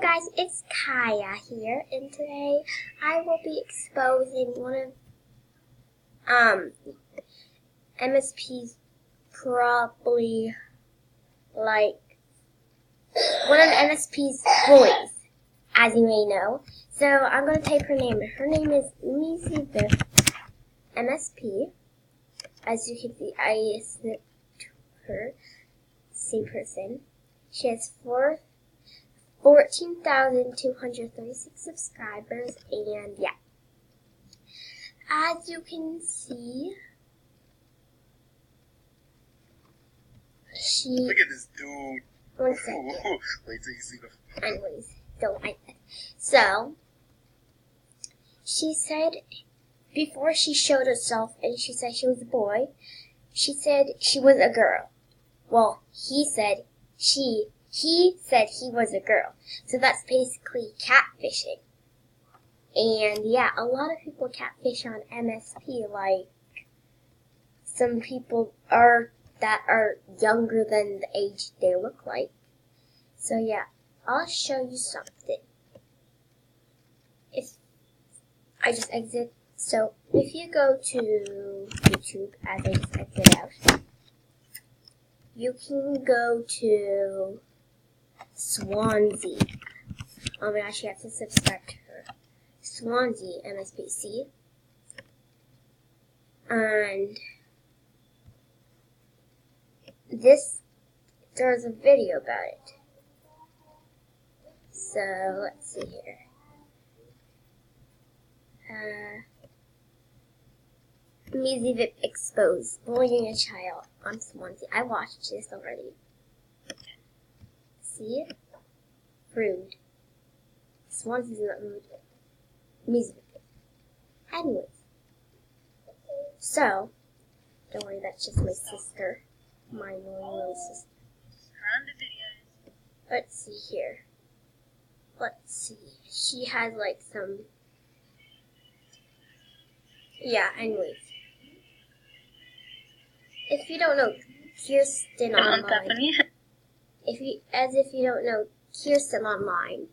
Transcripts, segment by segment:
guys, it's Kaya here, and today I will be exposing one of MSP's probably like one of MSP's bullies, as you may know. So I'm going to type her name. Her name is MIEZIVIP MSP. As you can see, I snipped her. Same person. She has 14,236 subscribers, and yeah. As you can see, she... Look at this dude. One second. Wait till you see the... Anyways, don't like that. So, she said, before she showed herself and she said she was a boy, she said she was a girl. Well, he said he said he was a girl. So that's basically catfishing. And yeah, a lot of people catfish on MSP, like some people that are younger than the age they look like. So yeah, I'll show you something. If I just exit, so if you go to YouTube, as I just exit out, you can go to SWANSIE. Oh my gosh, you have to subscribe to her. SWANSIE MSPC. And there's a video about it. So let's see here. MIEZIVIP exposed bullying a child on SWANSIE. I watched this already. See? Rude. SWANSIE's not rude. MIEZIVIP. Anyways. So, don't worry, that's just my sister. My little sister. Let's see here. Let's see. She has like some... Yeah, anyways. If you don't know KIERSTYN online, if you don't know KIERSTYN online,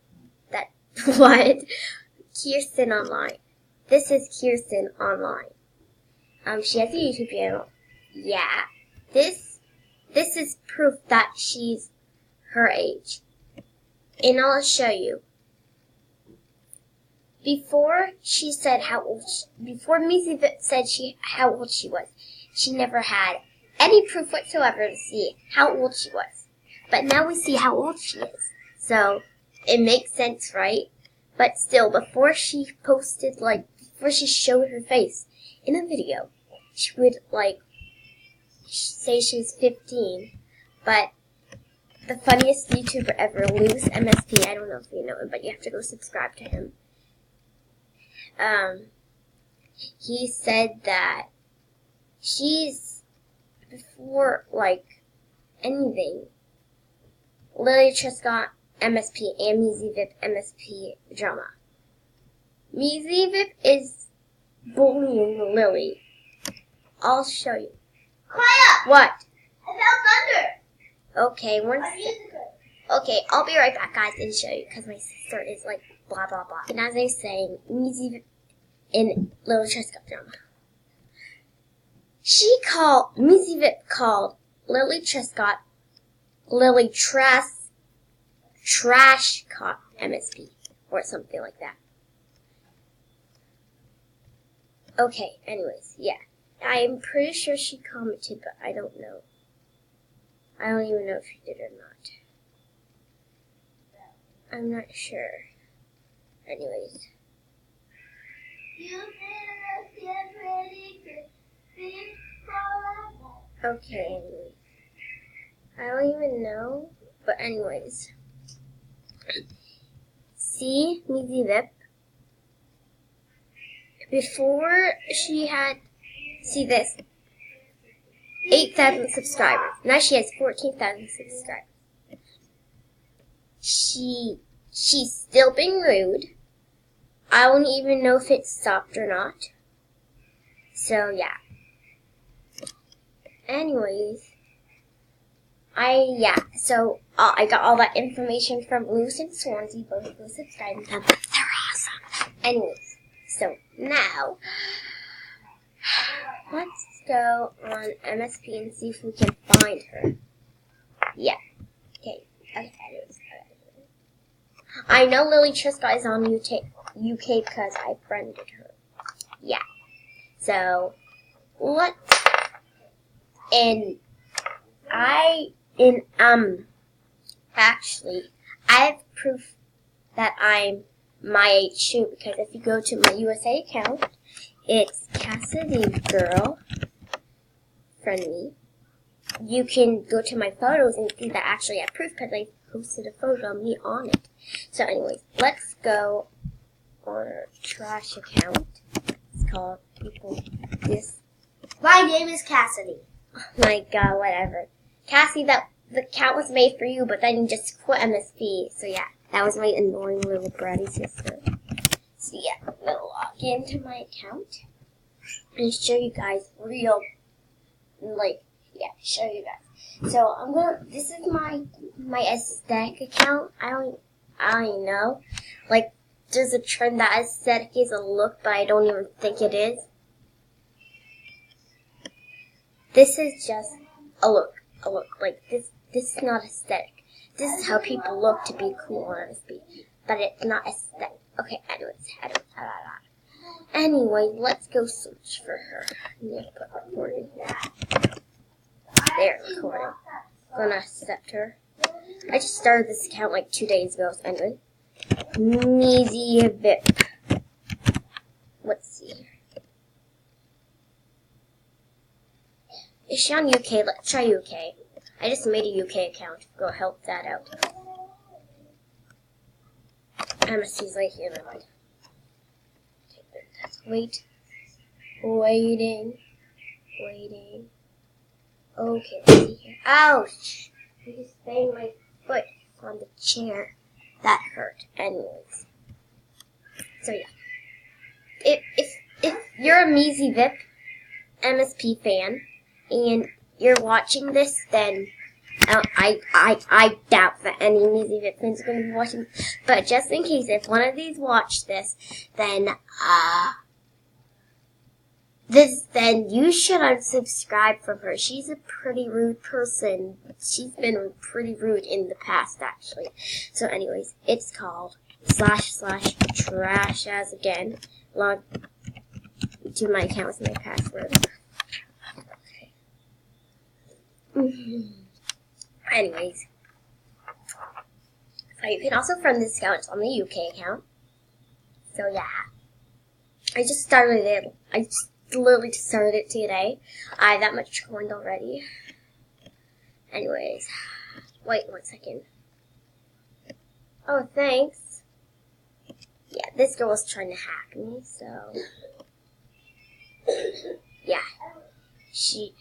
that what? KIERSTYN online. This is KIERSTYN online. She has a YouTube channel. Yeah. This is proof that she's her age. And I'll show you. Before she said before MIEZIVIP said how old she was, she never had any proof whatsoever to see how old she was. But now we see how old she is. So, it makes sense, right? But still, before she showed her face in a video, she would, say she was 15. But the funniest YouTuber ever, Loose MSP, I don't know if you know him, but you have to go subscribe to him. He said that she's, before, anything, LILTRESCOT MSP and MIEZIVIP MSP drama. MIEZIVIP is bullying Lily. I'll show you. Quiet! What? I felt thunder! Okay, Okay, I'll be right back, guys, and show you, because my sister is like, blah, blah, blah. And as I was saying, MIEZIVIP in LILTRESCOT drama. MIEZIVIP called LILTRESCOT LILTRESCOT MSP, or something like that. Okay, anyways, yeah. I'm pretty sure she commented, but I don't know. I don't even know if she did or not. I'm not sure. Anyways. Okay, anyways. I don't even know. But anyways. See, MIEZIVIP. Before she had, see this, 8,000 subscribers. Now she has 14,000 subscribers. She's still being rude. I don't even know if it stopped or not. So yeah. Anyways, So I got all that information from Luce and Swansea. Both of those subscribe to them. They're awesome. Anyways, so now let's go on MSP and see if we can find her. Yeah. Okay. I know LILTRESCOT is on UK because I friended her. Yeah. So actually, I have proof that I'm my age too, because if you go to my USA account, it's KASSIDYGURL, friend me. You can go to my photos and see that actually I have proof because I posted a photo of me on it. So anyways, let's go on our trash account. It's called this. My name is Cassidy. Oh my god, whatever. Cassie, the account was made for you, but then you just quit MSP. So yeah, that was my annoying little bratty sister. So yeah, I'm gonna log into my account and show you guys show you guys. So this is my aesthetic account. I don't know. Like, there's a trend that aesthetic is a look, but I don't even think it is. This is just a look. Like, this is not aesthetic. This is how people look to be cool on MSP. But it's not aesthetic. Okay, anyways, let's go search for her. I need to put recording here. There, recording. Gonna accept her. I just started this account like 2 days ago, so anyway. MIEZIVIP. Let's see. Is she on UK? Let's try UK. I just made a UK account. Go help that out. MSC's right here, never mind. Waiting. Okay, let's see here. Ouch! I just banged my foot on the chair. That hurt. Anyways. So yeah. If you're a MIEZIVIP MSP fan and you're watching this, then I doubt that any MIEZIVIP fans are going to be watching. But just in case, if one of these watch this, then you should unsubscribe from her. She's a pretty rude person. She's been pretty rude in the past, actually. So anyways, it's called // as again. Log to my account with my password. Okay. Anyways. So you can also friend this account on the UK account. So yeah. I just started it. I just literally started it today. I have that much coined already. Anyways. Wait 1 second. Oh, thanks. Yeah, this girl was trying to hack me, so. Yeah. She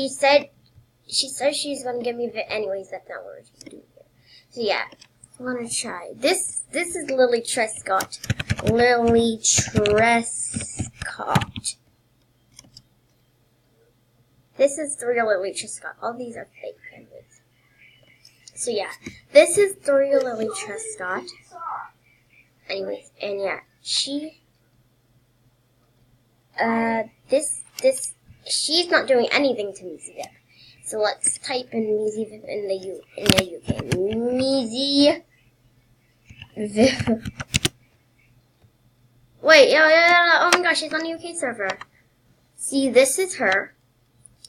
said she's gonna give me anyways, that's not what she's doing here. So yeah. I want to try. This is LILTRESCOT. LILTRESCOT. This is the real LILTRESCOT. All these are fake penguins. So yeah, this is the real LILTRESCOT. Anyways, and yeah, she's not doing anything to MIEZIVIP. So let's type in MIEZIVIP in the UK. MIEZIVIP. Wait, yeah. Oh my gosh, she's on the UK server. See, this is her.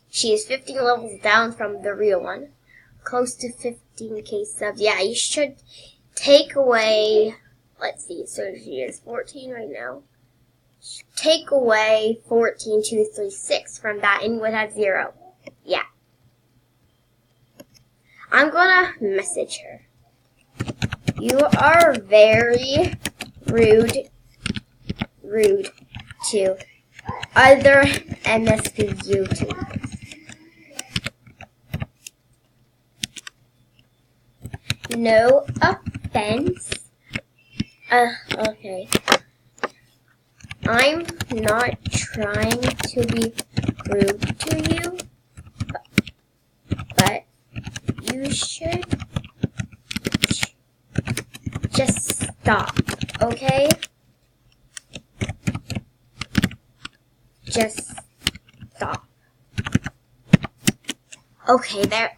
She is 15 levels down from the real one. Close to 15k subs. Yeah, you should take away, let's see, so she is 14 right now. Take away 14,236 from that and you would have 0. Yeah. I'm gonna message her. You are very rude to other MSP YouTubers. No offense. Okay. I'm not trying to be rude to you, but you should just stop, okay? Just stop. Okay, there.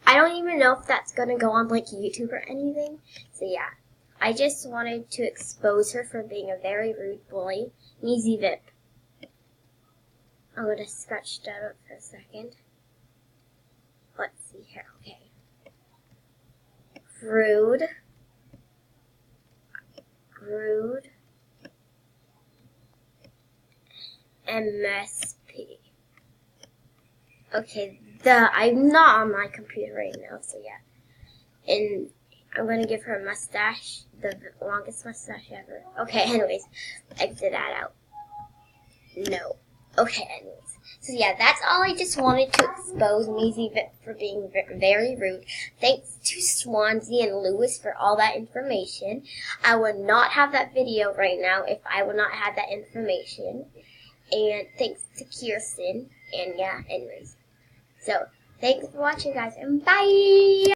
I don't even know if that's gonna go on like YouTube or anything. So yeah, I just wanted to expose her for being a very rude bully. MIEZIVIP. I'm gonna scratch that up for a second. Let's see here. Okay. Rude. Rude. MSP. Okay, I'm not on my computer right now, so yeah. And I'm gonna give her a mustache, the longest mustache ever. Okay, anyways, exit that out. No. Okay, anyways. So yeah, that's all. I just wanted to expose MIEZIVIP for being very rude. Thanks to Swansie and Lewis for all that information. I would not have that video right now if I would not have that information. And thanks to KIERSTYN. And yeah, anyways. So, thanks for watching, guys, and bye!